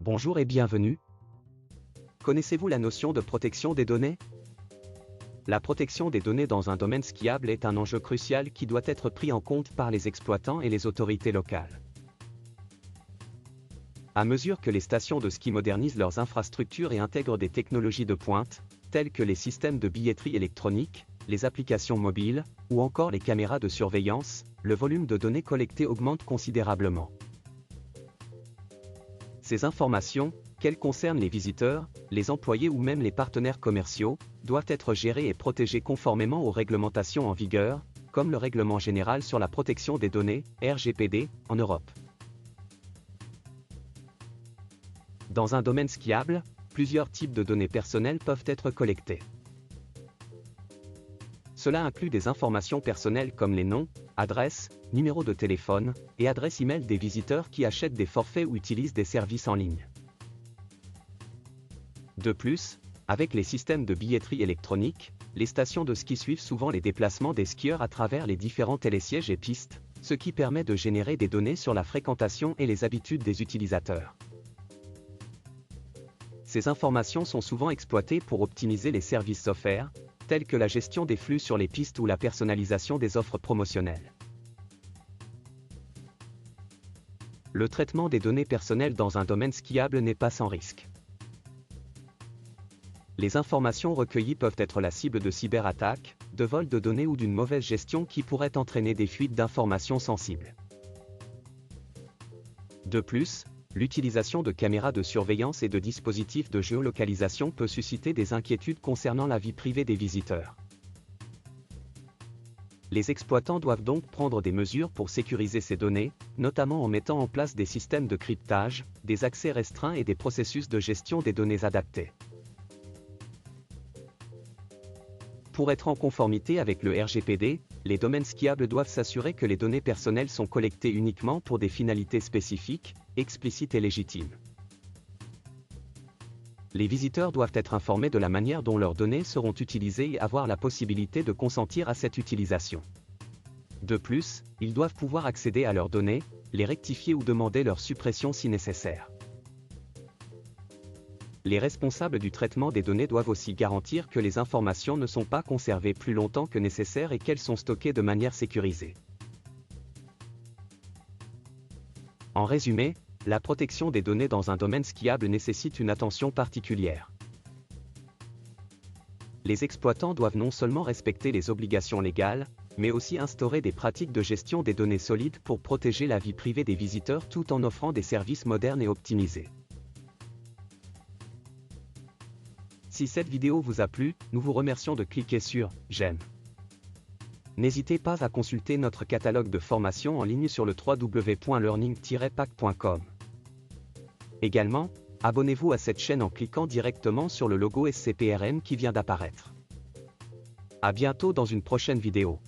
Bonjour et bienvenue. Connaissez-vous la notion de protection des données? La protection des données dans un domaine skiable est un enjeu crucial qui doit être pris en compte par les exploitants et les autorités locales. À mesure que les stations de ski modernisent leurs infrastructures et intègrent des technologies de pointe, telles que les systèmes de billetterie électronique, les applications mobiles, ou encore les caméras de surveillance, le volume de données collectées augmente considérablement. Ces informations, qu'elles concernent les visiteurs, les employés ou même les partenaires commerciaux, doivent être gérées et protégées conformément aux réglementations en vigueur, comme le Règlement général sur la protection des données, RGPD, en Europe. Dans un domaine skiable, plusieurs types de données personnelles peuvent être collectées. Cela inclut des informations personnelles comme les noms, adresses, numéros de téléphone et adresses e-mail des visiteurs qui achètent des forfaits ou utilisent des services en ligne. De plus, avec les systèmes de billetterie électronique, les stations de ski suivent souvent les déplacements des skieurs à travers les différents télésièges et pistes, ce qui permet de générer des données sur la fréquentation et les habitudes des utilisateurs. Ces informations sont souvent exploitées pour optimiser les services offerts, tels que la gestion des flux sur les pistes ou la personnalisation des offres promotionnelles. Le traitement des données personnelles dans un domaine skiable n'est pas sans risque. Les informations recueillies peuvent être la cible de cyberattaques, de vols de données ou d'une mauvaise gestion qui pourrait entraîner des fuites d'informations sensibles. De plus, l'utilisation de caméras de surveillance et de dispositifs de géolocalisation peut susciter des inquiétudes concernant la vie privée des visiteurs. Les exploitants doivent donc prendre des mesures pour sécuriser ces données, notamment en mettant en place des systèmes de cryptage, des accès restreints et des processus de gestion des données adaptés. Pour être en conformité avec le RGPD, les domaines skiables doivent s'assurer que les données personnelles sont collectées uniquement pour des finalités spécifiques, explicites et légitimes. Les visiteurs doivent être informés de la manière dont leurs données seront utilisées et avoir la possibilité de consentir à cette utilisation. De plus, ils doivent pouvoir accéder à leurs données, les rectifier ou demander leur suppression si nécessaire. Les responsables du traitement des données doivent aussi garantir que les informations ne sont pas conservées plus longtemps que nécessaire et qu'elles sont stockées de manière sécurisée. En résumé, la protection des données dans un domaine skiable nécessite une attention particulière. Les exploitants doivent non seulement respecter les obligations légales, mais aussi instaurer des pratiques de gestion des données solides pour protéger la vie privée des visiteurs tout en offrant des services modernes et optimisés. Si cette vidéo vous a plu, nous vous remercions de cliquer sur « J'aime ». N'hésitez pas à consulter notre catalogue de formations en ligne sur le www.learning-pack.com. Également, abonnez-vous à cette chaîne en cliquant directement sur le logo SCPRM qui vient d'apparaître. À bientôt dans une prochaine vidéo.